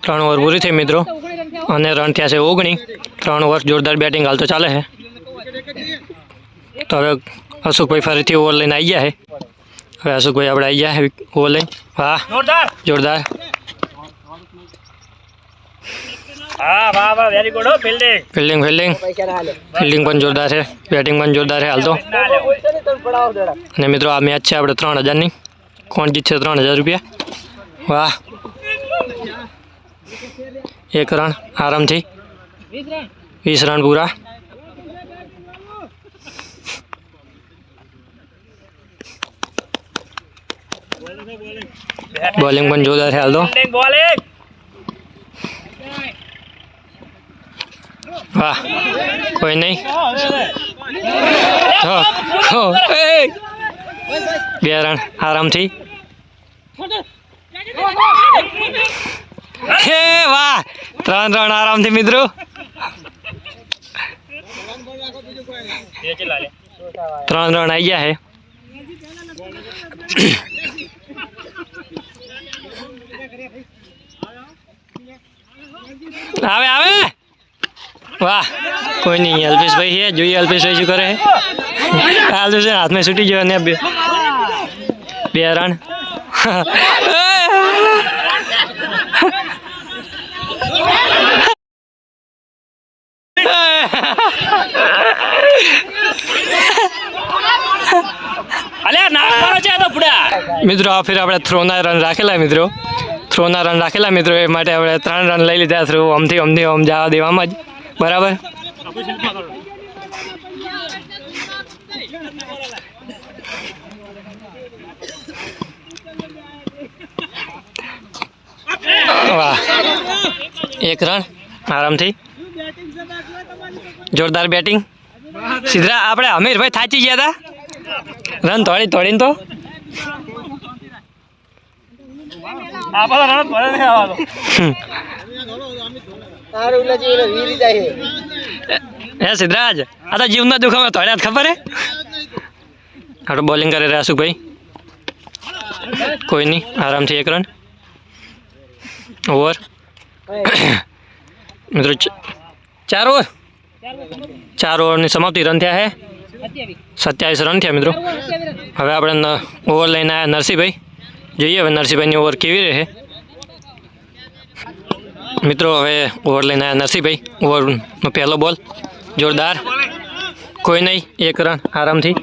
ત્રણ ઓવર પૂરી થઈ મિત્રો અને રન થયા છે 19. 3 ઓવર જોરદાર બેટિંગ હાલ તો ચાલે છે. તો હવે અશોકભાઈ ફરીથી ઓવર લઈને આવી ગયા છે. હવે અશોકભાઈ આપણે આવી ગયા છે ઓવર લઈને. વાહ જોરદાર. હા વાહ વાહ વેરી ગુડ ફિલ્ડિંગ ફિલ્ડિંગ પણ જોરદાર છે, બેટિંગ પણ જોરદાર છે હાલ તો. અને મિત્રો આ મેચ છે આપણે 3000ની. કોણ જીતશે 3000 રૂપિયા? વાહ 1 રન આરામથી, 20 રન પૂરા. બોલિંગ પણ જોરદાર છે હાલ તો. બોલિંગ વાહ કોઈ નહીં. 2 રન આરામથી. હે વાહ 3 રન આરામથી મિત્રો. 3 રન આવી ગયા છે. આવે વાહ કોઈ નહીં. અલ્પેશભાઈ છે, જોઈએ અલ્પેશભાઈ શું કરે. હાલ તો છે હાથમાં છૂટી ગયો અને 2 રન. મિત્રો આ ફેર આપણે થ્રોના રન રાખેલા મિત્રો. એ માટે આપણે 3 રન લઈ લીધા. થ્રો આમથી આમ જવા દેવામાં જ બરાબર. વાહ 1 રન આરામથી. જોરદાર બેટિંગ. સીધા આપણે અમીરભાઈ થાચી ગયા હતા રન તોડીને તો. સિદ્ધરાજ આ તો જીવના દુખામાં તોડ્યા ખબર હે. આપણે બોલિંગ કરે રહ્યા અશોકભાઈ. કોઈ નહીં આરામથી 1 રન ઓવર. મિત્રો 4 ઓવર 4 ઓવરની સમાપ્તિ. રન થયા છે 27 રન થયા મિત્રો. હવે આપણે ઓવર લઈને આવ્યા નરસિંહભાઈ. જોઈએ હવે નરસિંહભાઈની ઓવર કેવી રહે મિત્રો. હવે ઓવર લઈને આવ્યા નરસિંહભાઈ. ઓવરનો પહેલો બોલ જોરદાર. કોઈ નહીં 1 રન આરામથી.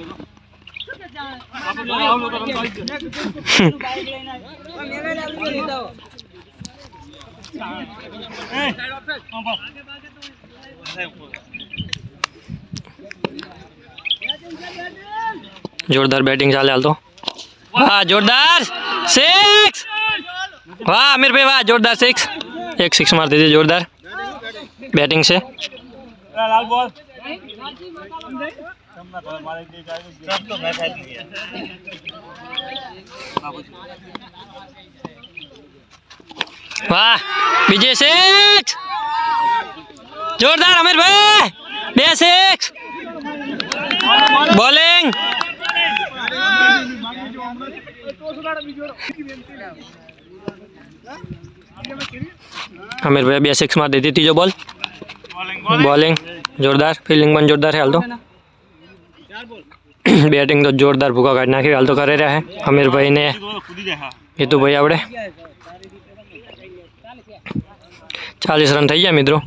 જોરદાર બેટિંગ ચાલે હાલ તો. વાહ જોરદાર 6. વાહ અમીરભાઈ વાહ જોરદાર 6. 1 6 મારી દીધી. જોરદાર બેટિંગ છે. વાહ બીજે 6. જોરદાર અમીરભાઈ 2 6. બોલિંગ અમીરભાઈ 2 6 માં દીધી. ત્રીજો બોલ બોલિંગ જોરદાર. ફિલ્ડિંગ પણ જોરદાર છે હાલ તો. બેટિંગ તો જોરદાર ભૂકા કાઢી નાખી હાલ તો કરી રહ્યા છે અમીરભાઈ ને હેતુભાઈ. આપણે 40 રન થઈ ગયા મિત્રો.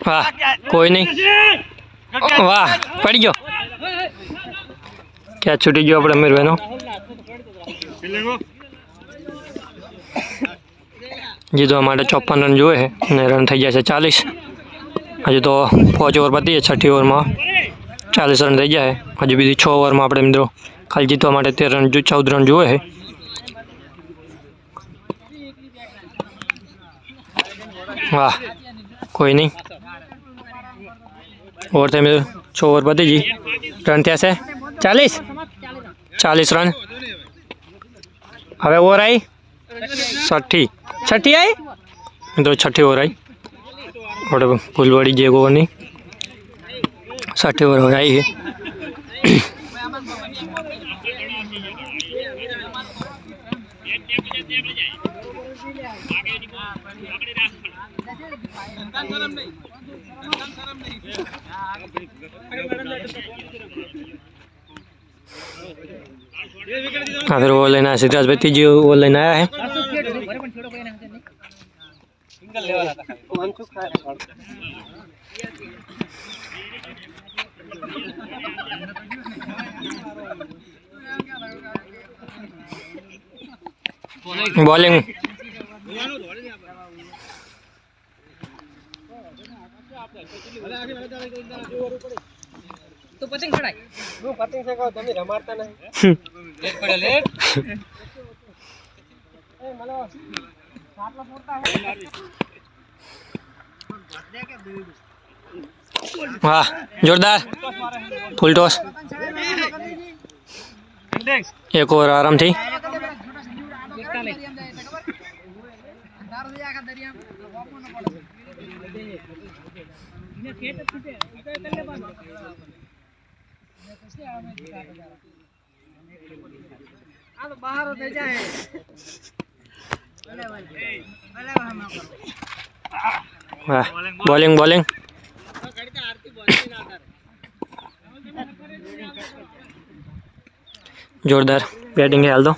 વાહ કોઈ નહીં. વાહ પડી ગયો. ક્યાં છૂટી ગયો આપણે અમીરભાઈનો. જીતવા માટે 54 રન જોઈએ છે અને રન થઈ ગયા છે 40. હજુ તો 5 ઓવર પતી છે. 6ઠી ઓવરમાં 40 રન થઈ ગયા છે. હજુ બીજી 6 ઓવરમાં આપણે મિત્રો ખાલી જીતવા માટે 13 રન 14 રન જોઈએ છે. વાહ કોઈ નહીં. ઓવર થઈ મિત્રો 6 ઓવર પતી ગઈ. રન થયા છે 40 રન. હવે ઓવર આવી 6ઠી આવી મિત્રો. 6ઠી ઓવર આવી. थोड़े फुलवाड़ी जे ओवर नहीं 60 ओवर हो आई है। हाँ फिर वो लेना है सिद्धराज भाई तीजी वो लेना आया है। बॉलिंग तो पतंग चढ़ाई હું પતંગ ચગાવ તમે રમાડતા નહીં લેટ પડે લેટ એ મલો સાટલા ફોડતા હે वाह जोरदार फुल टॉस एक ओवर आराम थी। બહાર થઈ જાય वाह बॉलिंग बॉलिंग जोरदार बैटिंग है हाल दो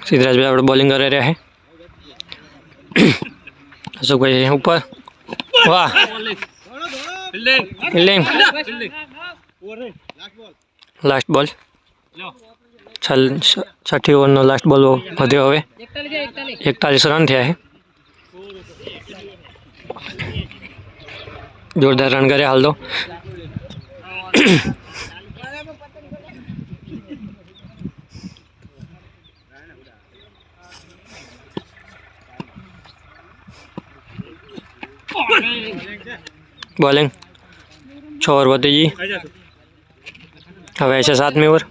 सिद्धराज भाई आप बॉलिंग कर रहे हैं। अशोक भाई ऊपर वाह fielding last ball 60 over no last ball વધ્યો હવે 41 રન થયા है। जोरदार रन करे हाल दो बॉलिंग 6 ओवर पतीजी हवे है 7મી ओवर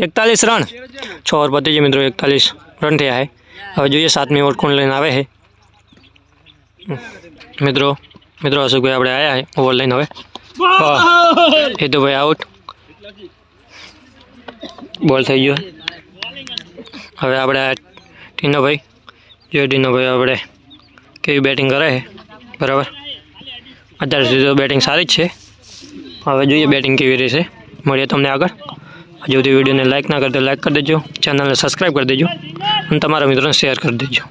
41 रन 6 ओवर पतीजी मित्रों 41 रन थे है। हवे जो 7મી ओवर कौन लैन आए है मित्रों अशोक भाई अपने आया है ओवर लाइन हवे ये तो भाई आउट बॉल थी गयो हवे अपने टीनो भाई जो टीनो भाई अपने केवी बैटिंग करे है बराबर अत्यार सुधी तो बैटिंग सारी ज छे। हवे जोईए बैटिंग केवी रहेशे मळीए तमने आगळ। हजू सुधी विडियो ने लाइक ना करते लाइक कर देजो चैनल ने सब्सक्राइब कर देजो और तमारा मित्रों ने शेयर कर देजो।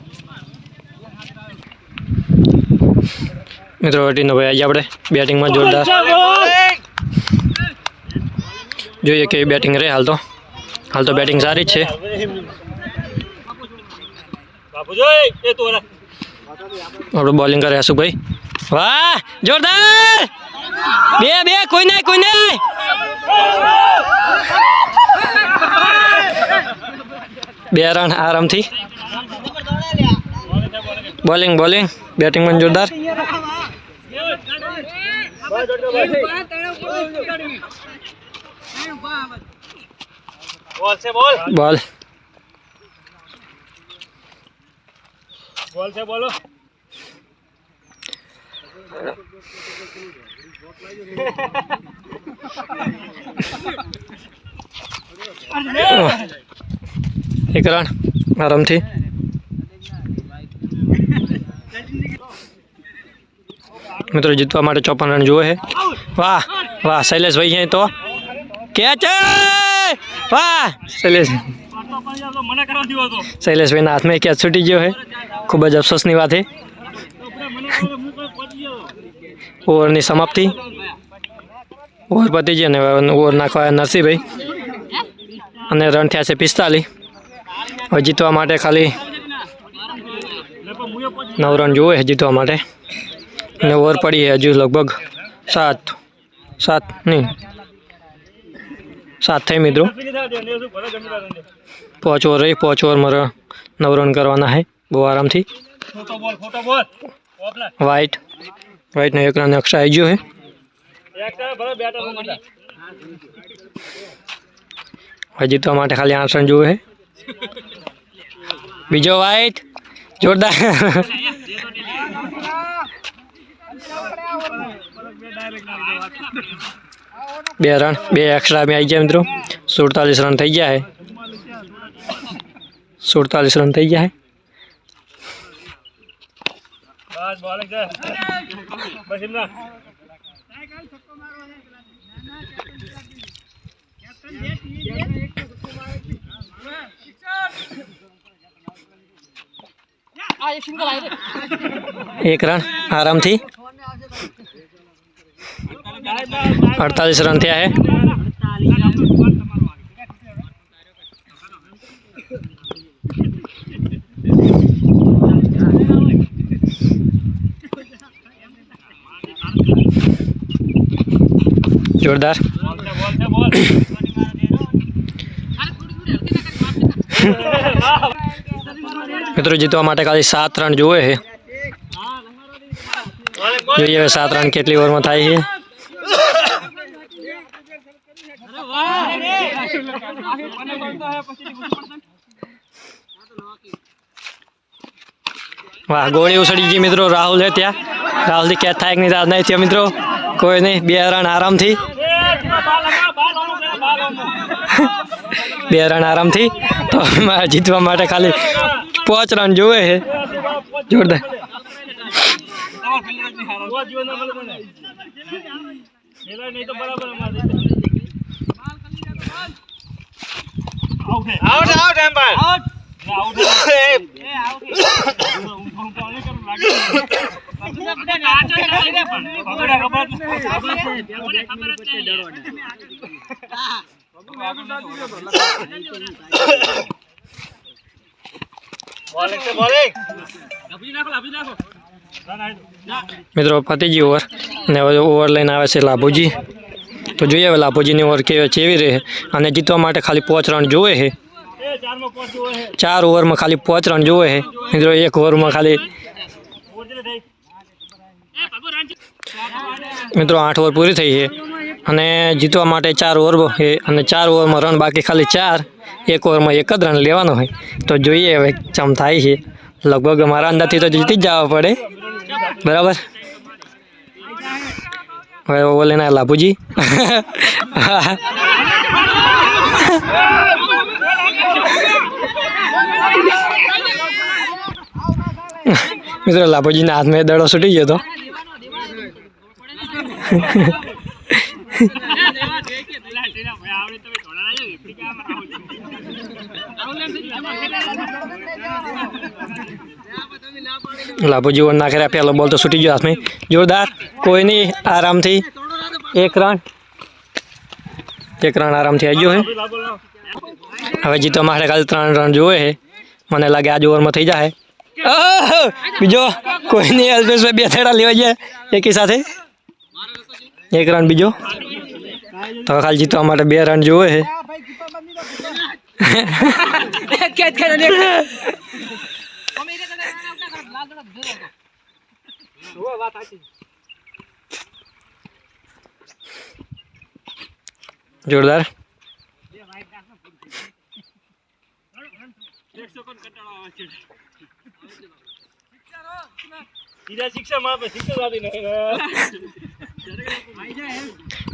मित्रों टीनो भाई आज अपने बैटिंग में जोरदार जोईए केवी बैटिंग रहे हाल तो बैटिंग सारी ज छे। अपने बॉलिंग करे अशोक भाई वाह जोरदार बे बे कोई नहीं बे रन आराम थी। बॉलिंग बैटिंग में जोरदार बॉल से बोलो एक रन आराम थी। मित्रों जीतवा माटे 54 रन जुए है। वाह वाह शैलेष भाई है तो कैच वाह शैलेष भाई हाथ में कैच छूटी गयो है खूब ज अफसोसनी बात है। ओवरनी समाप्ति ओवर पती गई ने ओवर नाखवा नरसिंह भाई અને રન થયા છે 45। હવે જીતવા માટે ખાલી 9 રન જોઈએ છે જીતવા માટે અને ઓવર પડી છે હજુ લગભગ 7 થઈ મિત્રો 5 ओवर रही 5 ओवर में 9 रन करवाना है बहुत आराम थी। वाइट ने 1 रन एक्स्ट्रा आई गयो है। जीतवा માટે ખાલી 8 રન જોઈએ है। बीजो वाइट જોરદાર. 2 રન 2 એક્સ્ટ્રા में આવી ગયા મિત્રો. 47 રન થઈ ગયા છે. 47 રન થઈ ગયા છે. एक रन आराम थी. 48 रन थे है. जोरदार. मित्रों जीतवा माटे खाली 7 रन जोए है. જોઈએ 7 રન કેટલી ઓવરમાં થાય છે. વાહ ગોળી ઉછળી ગઈ મિત્રો. રાહુલ है ત્યાં. રાહુલ થી કેચ થાય કે નહીં રાજ નહીં થયો મિત્રો. કોઈ નહીં. 2 રન આરામથી. 2 રન આરામથી. તો જીતવા માટે ખાલી 5 રન જોવે છે. જોરદાર. મિત્રો પતિજી ઓવર ને ઓવર લઈને આવે છે લાભુજી. તો જોઈએ હવે લાભુજીની ઓવર કેવી રહે. અને જીતવા માટે ખાલી 5 રન જોવે છે. 4 ઓવરમાં ખાલી 5 રન જોવે છે મિત્રો. 1 ઓવરમાં ખાલી મિત્રો 8 ઓવર પૂરી થઈ છે. અને જીતવા માટે 4 ઓવર છે. અને 4 ઓવરમાં રન બાકી ખાલી 4. 1 ઓવરમાં 1 જ રન લેવાનો હોય. તો જોઈએ હવે ચમ થાય છે. લગભગ મારા અંદાજથી તો જીતી જ જવા પડે. બરાબર. હવે ઓવર લઈને લાભુજી. મિત્રો લાભુજીના હાથમાં દડો છૂટી ગયો હતો. લાભુજી ઓવર ના કર્યા. પહેલો બોલ તો છૂટી ગયો હાથમાં. જોરદાર. કોઈ નહીં. આરામથી 1 રન. 1 રન આરામથી આવી ગયો છે. હવે જીતવા માટે ખાલી 3 રન જોવે છે. મને લાગે આજ ઓવરમાં થઈ જાય. બીજો કોઈ નહીં. અલ્પેશભાઈ 2 થેડા લેવા જાય એકી સાથે. 1 રન બીજો. તો ખાલી જીતવા માટે 2 રન જોવે છે. જોરદાર.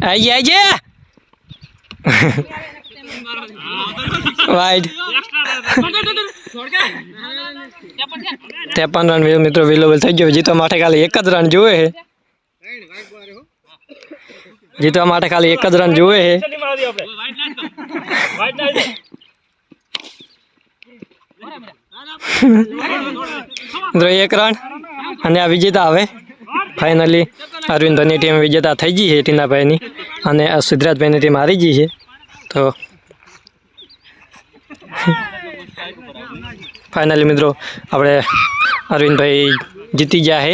આઈ વાઇડ. 53 રન મિત્રો વેલેબલ થઈ ગયો. જીતવા માટે ખાલી 1 જ રન જોવે છે. જીતવા માટે ખાલી 1 જ રન જોવે છે. મિત્રો 1 રન. અને આ વિજેતા હવે ફાઇનલી અરવિંદ ધોની ટીમ વિજેતા થઈ ગઈ છે ટીનાભાઈની. અને સિદ્ધરાજભાઈની ટીમ હારી ગઈ છે. તો ફાઇનલી મિત્રો આપણે અરવિંદભાઈ જીતી ગયા છે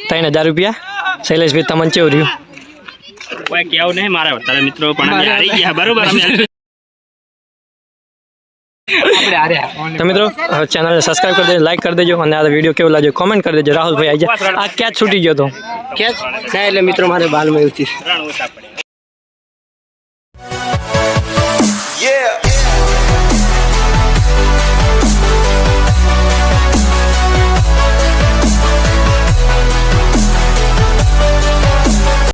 3000 રૂપિયા. શૈલેષભાઈ તમને કેવું રહ્યું? કોઈ કેવું નહીં મારા તારા મિત્રો પણ અમે હારી ગયા. બરોબર. તો મિત્રો ચેનલને સબસ્ક્રાઈબ કરી દેજો, લાઈક કરી દેજો. અને આ વિડીયો કેવો લાગ્યો કોમેન્ટ કરી દેજો. રાહુલભાઈ આવી જાય. આ કેચ છૂટી ગયો હતો. કેચ ના એટલે મિત્રો મારે બાલમાં એવું થયું. રન ઓછા પડે. Yeah.